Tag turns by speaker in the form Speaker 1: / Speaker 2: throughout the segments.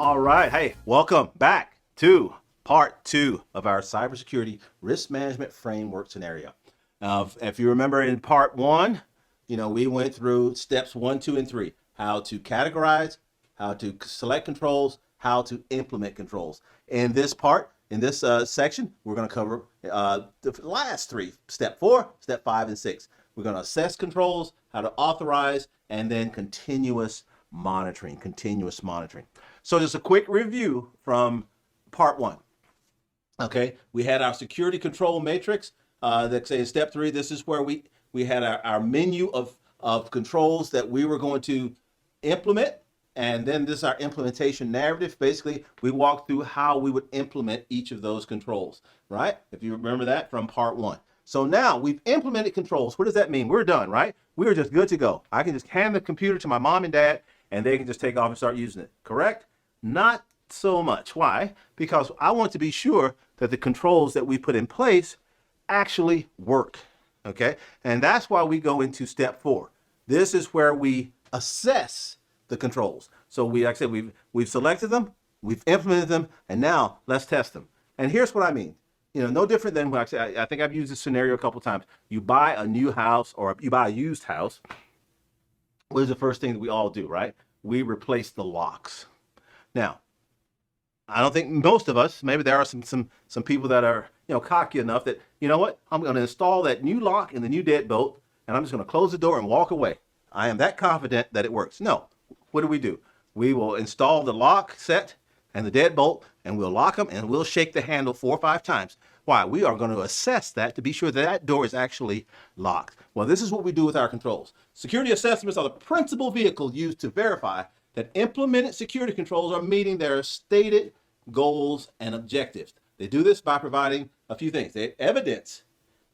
Speaker 1: All right. Hey, welcome back to part two of our cybersecurity risk management framework scenario. Now, if you remember in part one, we went through steps 1, 2, and 3, how to categorize, how to select controls, how to implement controls. In this part, in this section, we're going to cover the last three, step 4, step 5, and 6. We're going to assess controls, how to authorize, and then continuous monitoring. So just a quick review from part 1. Okay, we had our security control matrix. That say in step 3, this is where we had our menu of controls that we were going to implement. And then this is our implementation narrative. Basically, we walked through how we would implement each of those controls, right? If you remember that from part 1. So now we've implemented controls. What does that mean? We're done, right? We're just good to go. I can just hand the computer to my mom and dad, and they can just take off and start using it, correct? Not so much. Why? Because I want to be sure that the controls that we put in place actually work, okay? And that's why we go into step 4. This is where we assess the controls. So like I said, we've selected them, we've implemented them, and now let's test them. And here's what I mean. No different than when I think I've used this scenario a couple of times. You buy a new house or you buy a used house. What is the first thing that we all do, right? We replace the locks. Now, I don't think most of us, maybe there are some people that are, cocky enough that, you know what, I'm going to install that new lock in the new deadbolt, and I'm just going to close the door and walk away. I am that confident that it works. No. What do? We will install the lock set and the deadbolt, and we'll lock them, and we'll shake the handle 4 or 5 times. Why? We are going to assess that to be sure that that door is actually locked. Well, this is what we do with our controls. Security assessments are the principal vehicle used to verify that implemented security controls are meeting their stated goals and objectives. They do this by providing a few things. They evidence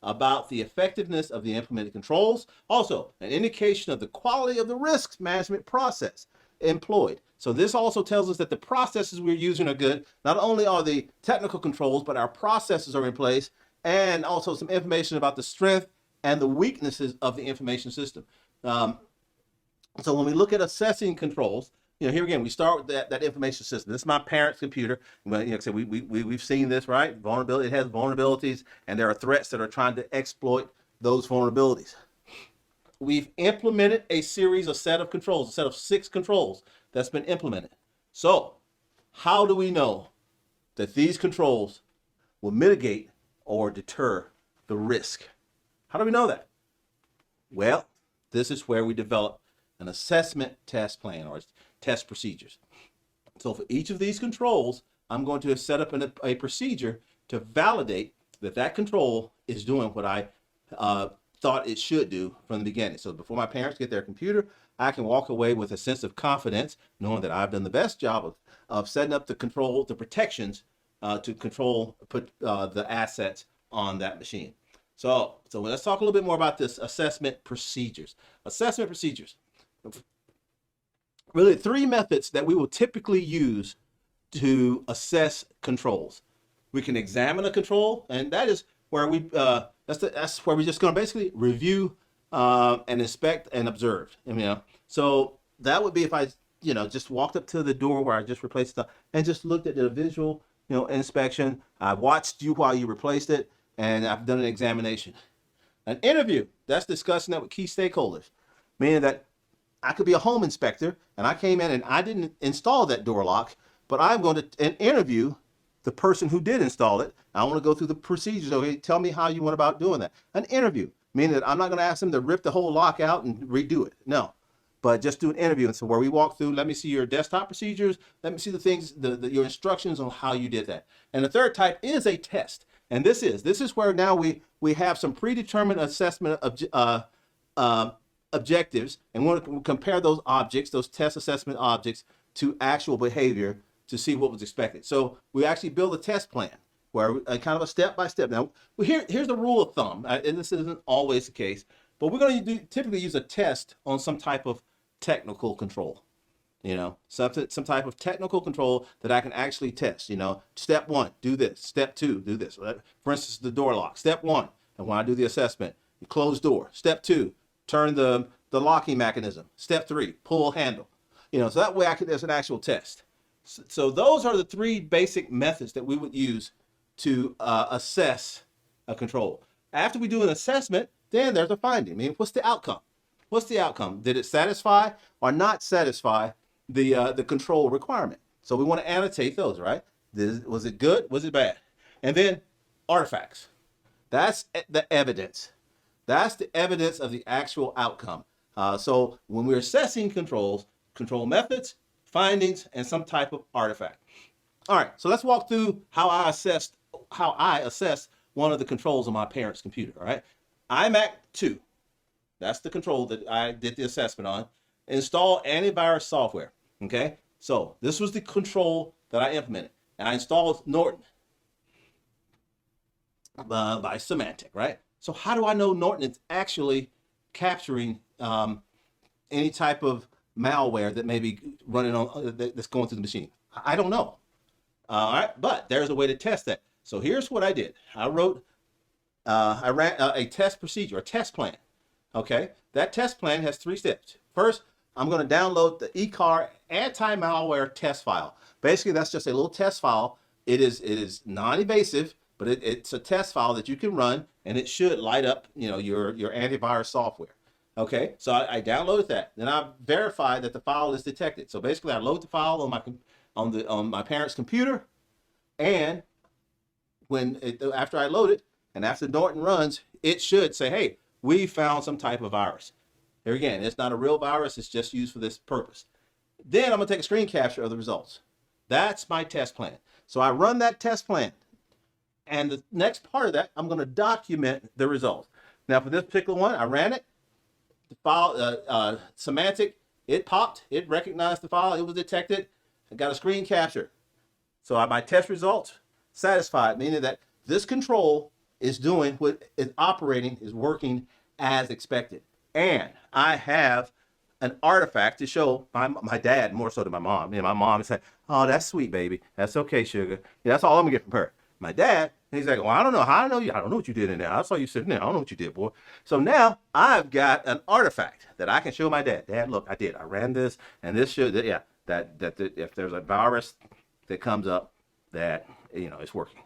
Speaker 1: about the effectiveness of the implemented controls. Also, an indication of the quality of the risk management process employed. So this also tells us that the processes we're using are good. Not only are the technical controls, but our processes are in place, and also some information about the strength and the weaknesses of the information system. So when we look at assessing controls, here again, we start with that information system. This is my parents' computer. Like I said, we've seen this, right? Vulnerability, it has vulnerabilities, and there are threats that are trying to exploit those vulnerabilities. We've implemented a set of controls, a set of 6 controls that's been implemented. So how do we know that these controls will mitigate or deter the risk? How do we know that? Well, this is where we develop an assessment test plan or test procedures. So for each of these controls, I'm going to set up a procedure to validate that control is doing what I thought it should do from the beginning. So before my parents get their computer, I can walk away with a sense of confidence, knowing that I've done the best job of setting up the protections to put the assets on that machine. So let's talk a little bit more about this assessment procedures. Assessment procedures. Really 3 methods that we will typically use to assess controls. We can examine a control, and that is where that's where we're just going to basically review and inspect and observe. So that would be if I just walked up to the door where I just replaced stuff and just looked at the visual inspection. I watched you while you replaced it, and I've done an examination. An interview, that's discussing that with key stakeholders, meaning that I could be a home inspector and I came in and I didn't install that door lock, but I'm going to interview the person who did install it. I want to go through the procedures. Okay, tell me how you went about doing that. An interview, meaning that I'm not going to ask them to rip the whole lock out and redo it. No, but just do an interview. And so where we walk through, let me see your desktop procedures. Let me see the things, your instructions on how you did that. And the third type is a test. And this is where now we have some predetermined assessment objectives, and we want to compare those objects, those test assessment objects, to actual behavior to see what was expected. So we actually build a test plan where kind of a step-by-step. Now, here's the rule of thumb, and this isn't always the case, but we're going to typically use a test on some type of technical control. Some type of technical control that I can actually test. Step 1, do this. Step 2, do this. For instance, the door lock. Step 1, and when I do the assessment, you close door. Step 2, turn the locking mechanism. Step 3, pull handle. So that way there's an actual test. So those are the three basic methods that we would use to assess a control. After we do an assessment, then there's a finding. I mean, what's the outcome? What's the outcome? Did it satisfy or not satisfy the control requirement? So we want to annotate those, right? Was it good? Was it bad? And then artifacts. That's the evidence. That's the evidence of the actual outcome. So when we're assessing controls, control methods, findings, and some type of artifact. All right, so let's walk through how I assess one of the controls on my parents' computer. All right, iMac 2. That's the control that I did the assessment on. Install antivirus software. Okay, so this was the control that I implemented, and I installed Norton by Symantec. Right. So how do I know Norton is actually capturing any type of malware that may be running on that's going through the machine? I don't know. All right, but there's a way to test that. So here's what I did. I ran a test procedure, a test plan. Okay, that test plan has 3 steps. First, I'm going to download the eCar anti-malware test file. Basically, that's just a little test file. It is non-invasive, but it's a test file that you can run, and it should light up, your antivirus software. Okay, so I downloaded that. Then I verified that the file is detected. So basically, I load the file on my parents' computer, and after I load it and after Norton runs, it should say, "Hey, we found some type of virus." Here again, it's not a real virus; it's just used for this purpose. Then I'm gonna take a screen capture of the results. That's my test plan. So I run that test plan, and the next part of that, I'm gonna document the results. Now, for this particular one, I ran it. The file, Symantec, it popped. It recognized the file. It was detected. I got a screen capture. So my test results satisfied, meaning that this control is doing what is operating, is working as expected. And I have an artifact to show my dad, more so than my mom. My mom said, "Oh, that's sweet, baby. That's okay, sugar." That's all I'm gonna get from her. My dad, he's like, "Well, I don't know how I know you. I don't know what you did in there. I saw you sitting there. I don't know what you did, boy." So now I've got an artifact that I can show my dad. Dad, look, I did. I ran this, and this should, yeah, that if there's a virus that comes up, that it's working.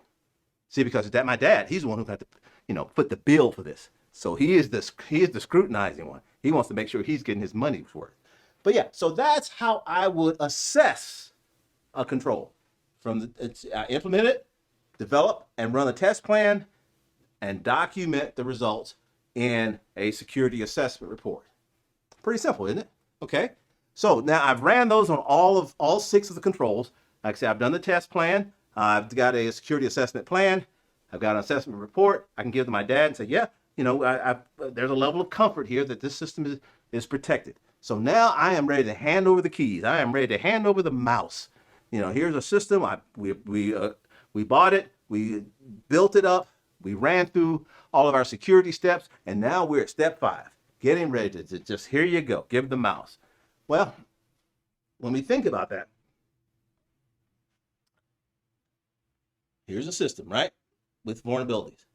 Speaker 1: See, because that my dad, he's the one who got to, put the bill for this. So he is the scrutinizing one. He wants to make sure he's getting his money's worth. But yeah, so that's how I would assess a control. I implement it, develop and run a test plan, and document the results in a security assessment report. Pretty simple, isn't it? Okay. So now I've ran those on all 6 of the controls. Like I said, I've done the test plan. I've got a security assessment plan. I've got an assessment report. I can give to my dad and say, yeah, there's a level of comfort here that this system is protected. So now I am ready to hand over the keys. I am ready to hand over the mouse. Here's a system. We bought it. We built it up. We ran through all of our security steps. And now we're at step 5, getting ready to just, here you go, give the mouse. Well, when we think about that, here's a system, right, with vulnerabilities.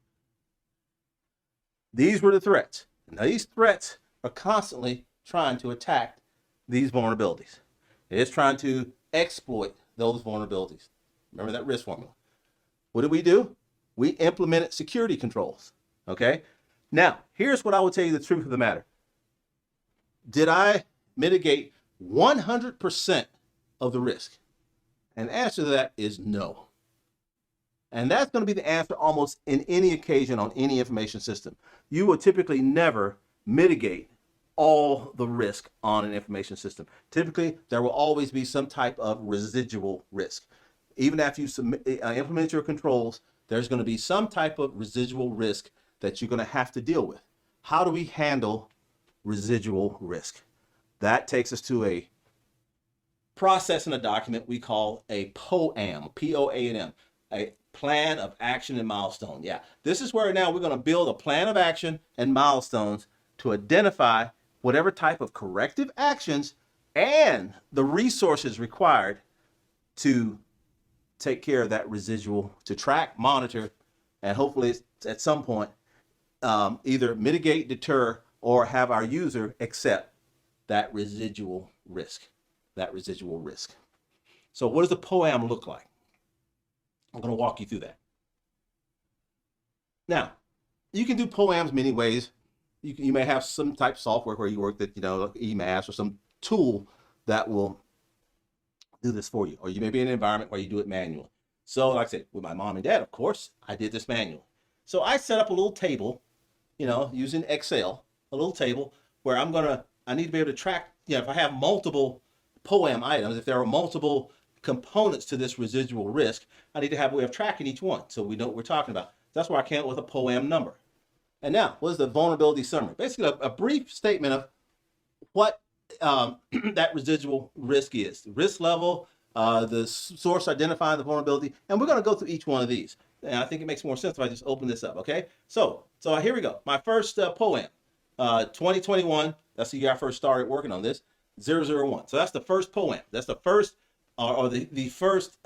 Speaker 1: These were the threats. And these threats are constantly trying to attack these vulnerabilities. It's trying to exploit those vulnerabilities. Remember that risk formula. What did we do? We implemented security controls. Okay? Now, here's what I will tell you the truth of the matter. Did I mitigate 100% of the risk? And the answer to that is no. And that's going to be the answer almost in any occasion on any information system. You will typically never mitigate all the risk on an information system. Typically, there will always be some type of residual risk. Even after you implement your controls, there's going to be some type of residual risk that you're going to have to deal with. How do we handle residual risk? That takes us to a process in a document we call a POAM, P-O-A-N-M, a plan of action and milestone. Yeah, this is where now we're going to build a plan of action and milestones to identify whatever type of corrective actions and the resources required to take care of that residual, to track, monitor, and hopefully at some point either mitigate, deter, or have our user accept that residual risk. So what does the POAM look like? I'm going to walk you through that. Now, you can do POAMs many ways. You may have some type of software where you work that, like eMass or some tool that will do this for you. Or you may be in an environment where you do it manually. So like I said, with my mom and dad, of course, I did this manually. So I set up a little table, using Excel, a little table where I need to be able to track, if I have multiple POAM items, if there are multiple components to this residual risk, I need to have a way of tracking each one so we know what we're talking about. That's why I came up with a POAM number. And now, what is the vulnerability summary? Basically, a brief statement of what that residual risk is. The risk level, the source identifying the vulnerability, and we're going to go through each one of these. And I think it makes more sense if I just open this up, okay? So here we go. My first POAM, 2021, that's the year I first started working on this, 001. So that's the first POAM. That's the first, or the first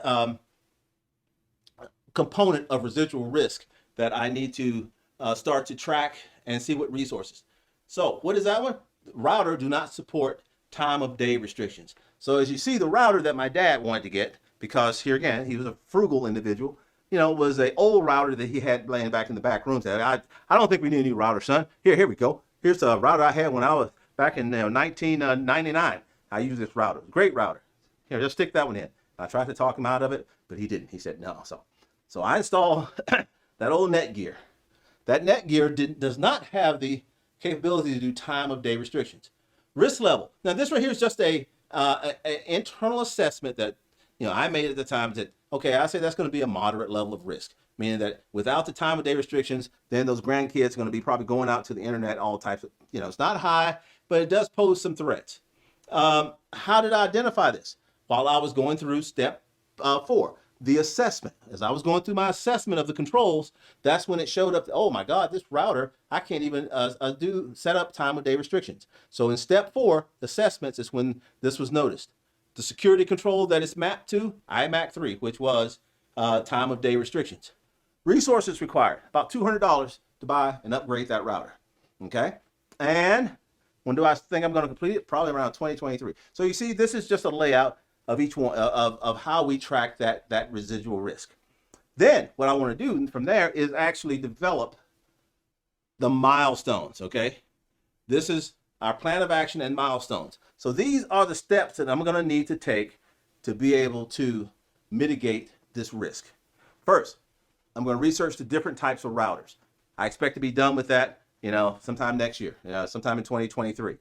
Speaker 1: component of residual risk that I need to start to track and see what resources. So what is that one? Router do not support time of day restrictions. So as you see, the router that my dad wanted to get, because here again, he was a frugal individual, was an old router that he had laying back in the back rooms. I don't think we need a new router, son. Here we go. Here's a router I had when I was back in 1999. I used this router. Great router. Here, just stick that one in. I tried to talk him out of it, but he didn't. He said no. So I installed that old Netgear. That Netgear does not have the capability to do time of day restrictions. Risk level. Now this right here is just a internal assessment that I made at the time that, okay, I say that's going to be a moderate level of risk, meaning that without the time of day restrictions, then those grandkids are going to be probably going out to the internet, all types of, it's not high, but it does pose some threats. How did I identify this? While I was going through step 4, the assessment. As I was going through my assessment of the controls, that's when it showed up. Oh my God, this router, I can't even set up time of day restrictions. So in step 4, assessments, is when this was noticed. The security control that it's mapped to, IMAC 3, which was time of day restrictions. Resources required, about $200 to buy and upgrade that router. Okay? And when do I think I'm going to complete it? Probably around 2023. So you see, this is just a layout of each one of how we track that residual risk. Then what I want to do from there is actually develop the milestones. Okay, this is our plan of action and milestones. So these are the steps that I'm going to need to take to be able to mitigate this risk. First, I'm going to research the different types of routers. I expect to be done with that, sometime next year, sometime in 2023.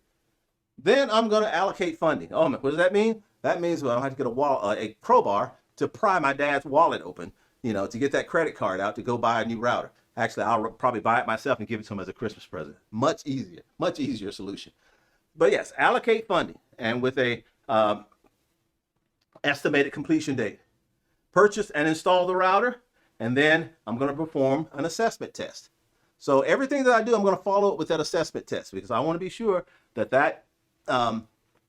Speaker 1: Then I'm going to allocate funding. Oh, what does that mean? That means I don't have to get a crowbar to pry my dad's wallet open, to get that credit card out to go buy a new router. Actually, I'll probably buy it myself and give it to him as a Christmas present. Much easier solution. But yes, allocate funding, and with a estimated completion date. Purchase and install the router, and then I'm going to perform an assessment test. So everything that I do, I'm going to follow up with that assessment test, because I want to be sure that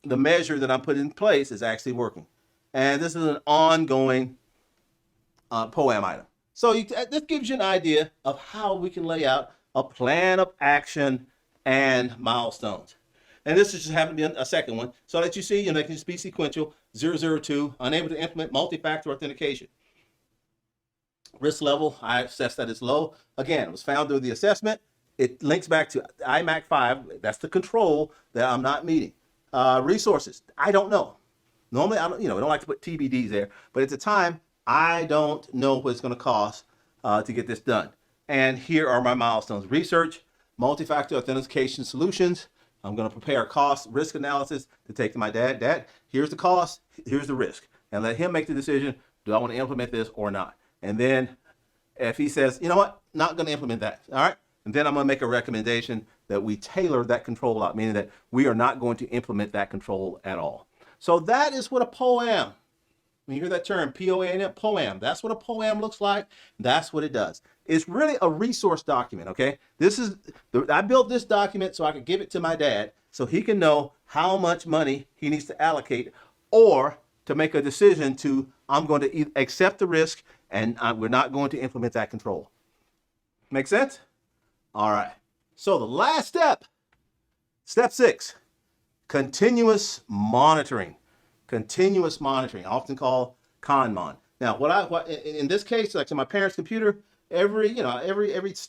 Speaker 1: the measure that I'm putting in place is actually working. And this is an ongoing POAM item. So this gives you an idea of how we can lay out a plan of action and milestones. And this just happened to be a second one, so that you see, they can just be sequential. 002, unable to implement multi-factor authentication. Risk level, I assessed that it's low. Again, it was found through the assessment. It links back to IMAC 5. That's the control that I'm not meeting. Resources, I don't know. Normally, I don't like to put TBDs there, but at the time, I don't know what it's going to cost to get this done. And here are my milestones. Research, multi-factor authentication solutions. I'm going to prepare a cost risk analysis to take to my dad. Dad, here's the cost, here's the risk. And let him make the decision, do I want to implement this or not? And then if he says, you know what, not going to implement that, all right? And then I'm going to make a recommendation that we tailor that control out, meaning that we are not going to implement that control at all. So that is what a POAM, when you hear that term, P-O-A-M, POAM, that's what a POAM looks like. That's what it does. It's really a resource document, okay? I built this document so I could give it to my dad so he can know how much money he needs to allocate, or to make a decision to, I'm going to accept the risk and we're not going to implement that control. Make sense? All right. So the last step, step 6, continuous monitoring. continuous monitoring, often called ConMon. Now, what in this case, like to my parents' computer, every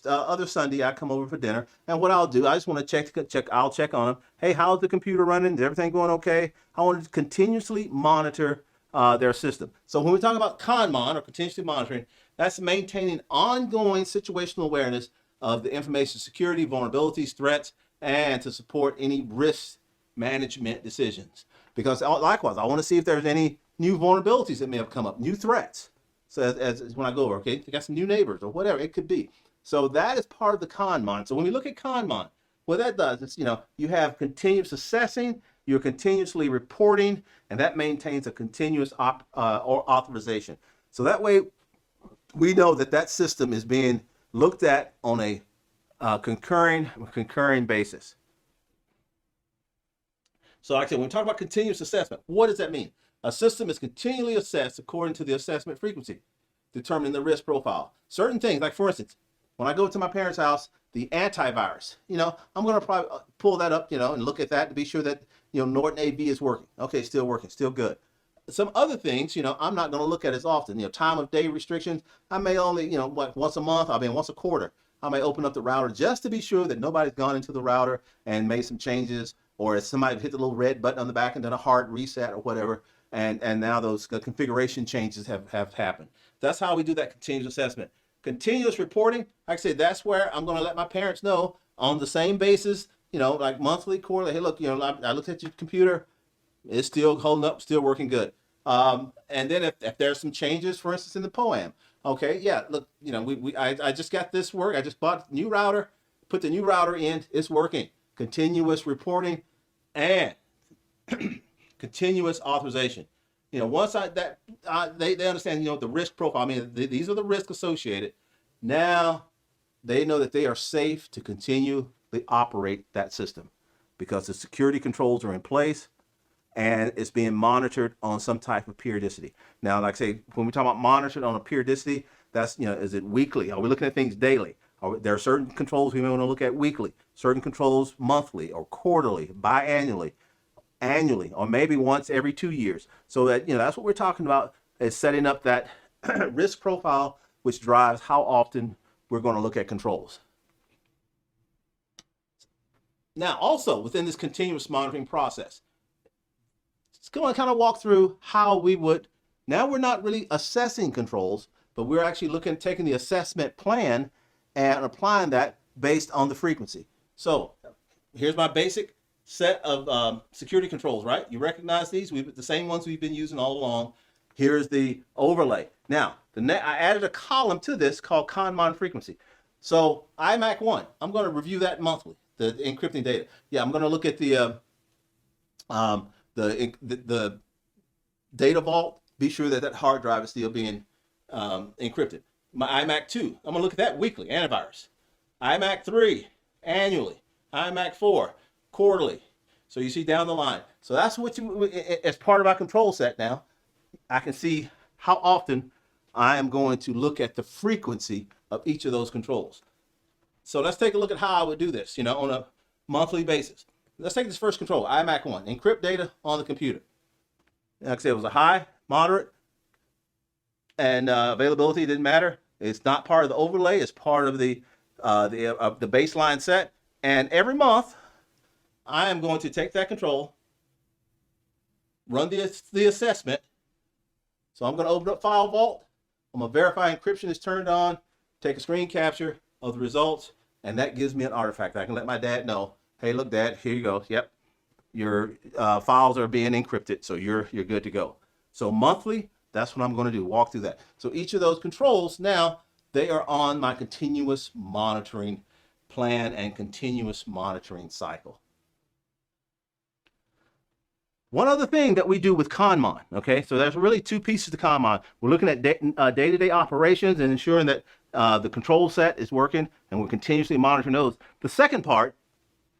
Speaker 1: other Sunday I come over for dinner, and what I'll do, I just want to check. I'll check on them. Hey, how's the computer running? Is everything going okay? I want to continuously monitor their system. So when we talk about ConMon or continuously monitoring, that's maintaining ongoing situational awareness of the information security, vulnerabilities, threats, and to support any risk management decisions. Because likewise, I want to see if there's any new vulnerabilities that may have come up, new threats. So as when I go over, okay, they got some new neighbors or whatever it could be. So that is part of the ConMon. So when we look at ConMon, what that does is, you have continuous assessing, you're continuously reporting, and that maintains a continuous or authorization. So that way, we know that system is being looked at on a concurring basis. So like I said, when we talk about continuous assessment, what does that mean? A system is continually assessed according to the assessment frequency, determining the risk profile. Certain things, like for instance, when I go to my parents' house, the antivirus, I'm going to probably pull that up, and look at that to be sure that, Norton AV is working. Okay, still working, still good. Some other things, I'm not going to look at as often. Time of day restrictions, I may only, once a month, once a quarter, I may open up the router just to be sure that nobody's gone into the router and made some changes, or if somebody hit the little red button on the back and done a hard reset or whatever, and now those configuration changes have happened. That's how we do that continuous assessment. Continuous reporting, like I said, that's where I'm going to let my parents know on the same basis, like monthly, quarterly. Hey, look, I looked at your computer. It's still holding up, still working good. And then if there's some changes, for instance, in the POAM, okay, yeah, look, I just got this work. I just bought a new router, put the new router in, it's working. Continuous reporting and continuous authorization. Once they understand, the risk profile. These are the risks associated. Now they know that they are safe to continually operate that system because the security controls are in place and it's being monitored on some type of periodicity. Now, like I say, when we talk about monitored on a periodicity, that's, is it weekly? Are we looking at things daily? There are certain controls we may want to look at weekly, certain controls monthly or quarterly, biannually, annually, or maybe once every 2 years. So that, that's what we're talking about, is setting up that risk profile, which drives how often we're going to look at controls. Now, also within this continuous monitoring process, it's going to kind of walk through how we would, now we're not really assessing controls, but we're actually taking the assessment plan and applying that based on the frequency. So here's my basic set of security controls, right? You recognize these? The same ones we've been using all along. Here's the overlay. Now, I added a column to this called ConMon frequency. So IMAC 1, I'm going to review that monthly, the encrypting data. Yeah, I'm going to look at the data vault, be sure that hard drive is still being encrypted. My IMAC 2, I'm going to look at that weekly, antivirus. IMAC 3, annually. IMAC 4, quarterly. So you see down the line. So that's what as part of our control set now, I can see how often I am going to look at the frequency of each of those controls. So let's take a look at how I would do this, on a monthly basis. Let's take this first control, IMAC 1, encrypt data on the computer. Like I said, it was a high, moderate, and availability didn't matter. It's not part of the overlay. It's part of the baseline set. And every month, I am going to take that control, run the assessment. So I'm going to open up File Vault. I'm going to verify encryption is turned on, take a screen capture of the results, and that gives me an artifact. I can let my dad know, hey, look, Dad, here you go. Yep, your files are being encrypted, so you're good to go. So monthly, that's what I'm going to do, walk through that. So each of those controls now, they are on my continuous monitoring plan and continuous monitoring cycle. One other thing that we do with ConMon, okay, so there's really two pieces to ConMon. We're looking at day-to-day operations and ensuring that the control set is working, and we're continuously monitoring those. The second part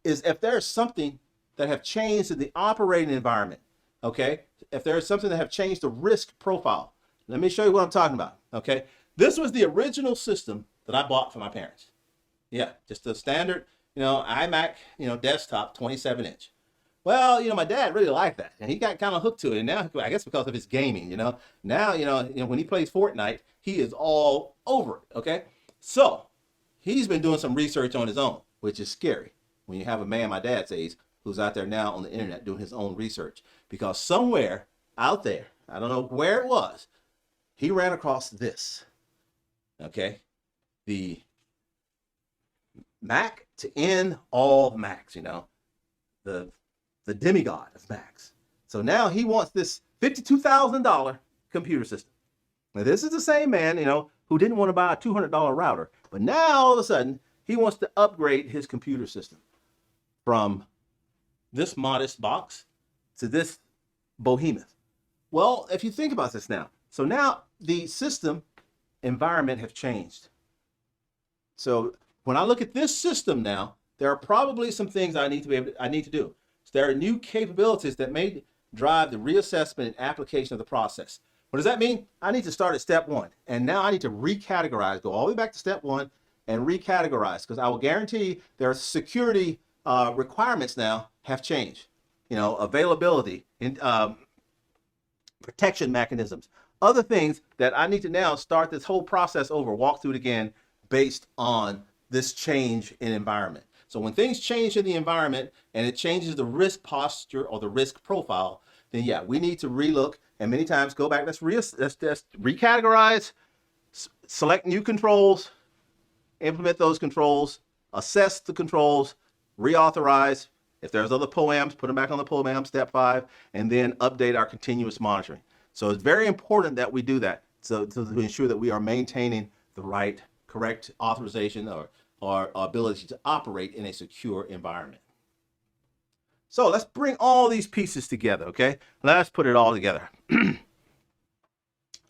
Speaker 1: is if there's something that have changed in the operating environment, okay, if there's something that have changed the risk profile. Let me show you what I'm talking about, okay. This was the original system that I bought for my parents. Yeah, just a standard, iMac, desktop, 27-inch. Well, my dad really liked that, and he got kind of hooked to it. And now, I guess because of his gaming, now, when he plays Fortnite, he is all over it. Okay, so he's been doing some research on his own, which is scary when you have a man my dad's age who's out there now on the internet doing his own research. Because somewhere out there, I don't know where it was, he ran across this. Okay, the Mac to end all Macs. The demigod of Macs. So now he wants this $52,000 computer system. Now this is the same man, who didn't want to buy a $200 router, but now all of a sudden he wants to upgrade his computer system from this modest box to this behemoth. Well, if you think about this now, so now the system environment have changed. So when I look at this system now, there are probably some things I need to do. So there are new capabilities that may drive the reassessment and application of the process. What does that mean? I need to start at step one, and now I need to recategorize, go all the way back to step one and recategorize, because I will guarantee their security requirements now have changed. Availability and protection mechanisms, other things that I need to now start this whole process over, walk through it again based on this change in environment. So when things change in the environment and it changes the risk posture or the risk profile, then yeah, we need to relook and many times go back. Let's recategorize, select new controls, implement those controls, assess the controls, reauthorize. If there's other POAMs, put them back on the POAM, step 5, and then update our continuous monitoring. So it's very important that we do that to ensure that we are maintaining the right, correct authorization or ability to operate in a secure environment. So let's bring all these pieces together, okay? Let's put it all together. The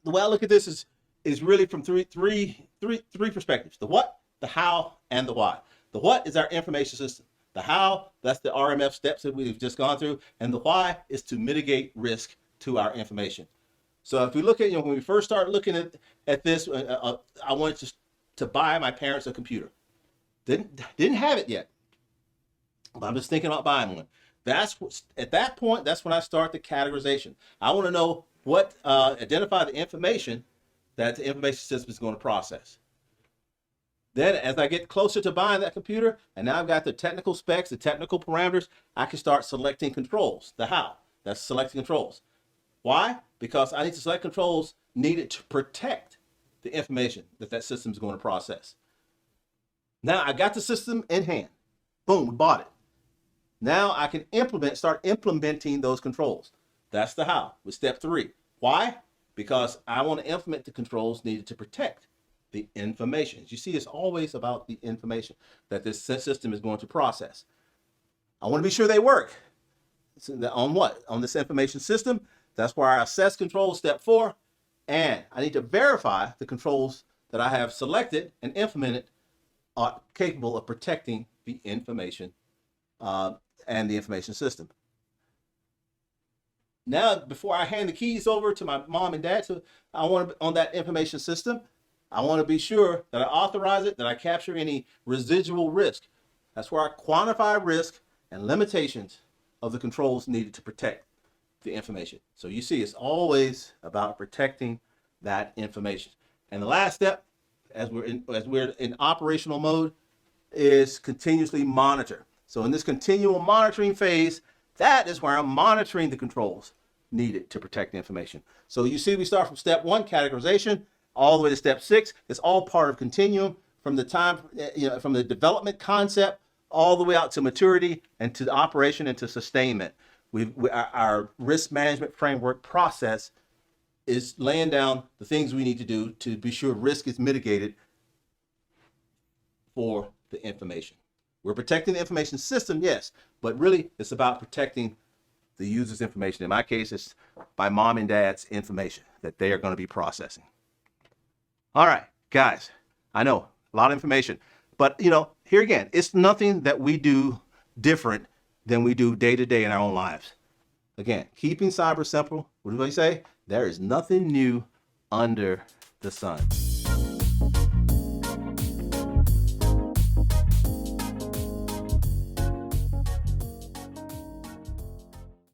Speaker 1: way I look at this is really from three perspectives: the what, the how, and the why. The what is our information system. The how, that's the RMF steps that we've just gone through, and the why is to mitigate risk to our information. So if we look at, when we first started looking at this, I wanted to buy my parents a computer. Didn't have it yet, but I'm just thinking about buying one. At that point, that's when I start the categorization. I want to know what, identify the information that the information system is going to process. Then as I get closer to buying that computer, and now I've got the technical specs, the technical parameters, I can start selecting controls. The how, that's selecting controls. Why? Because I need to select controls needed to protect the information that system is going to process. Now I got the system in hand. Boom, we bought it. Now I can start implementing those controls. That's the how with step 3. Why? Because I want to implement the controls needed to protect the information. You see, it's always about the information that this system is going to process. I want to be sure they work. So on what? On this information system. That's where I assess controls, step 4. And I need to verify the controls that I have selected and implemented are capable of protecting the information and the information system. Now, before I hand the keys over to my mom and dad, on that information system, I want to be sure that I authorize it, that I capture any residual risk. That's where I quantify risk and limitations of the controls needed to protect the information. So you see, it's always about protecting that information. And the last step, as we're in operational mode, is continuously monitor. So in this continual monitoring phase, that is where I'm monitoring the controls needed to protect the information. So you see, we start from step 1, categorization, all the way to step 6. It's all part of continuum from the time, from the development concept all the way out to maturity and to the operation and to sustainment. Our risk management framework process is laying down the things we need to do to be sure risk is mitigated for the information. We're protecting the information system, yes, but really it's about protecting the user's information. In my case, it's my mom and dad's information that they are going to be processing. All right, guys, I know a lot of information, but here again, it's nothing that we do different than we do day to day in our own lives. Again, keeping cyber simple. What do they say? There is nothing new under the sun.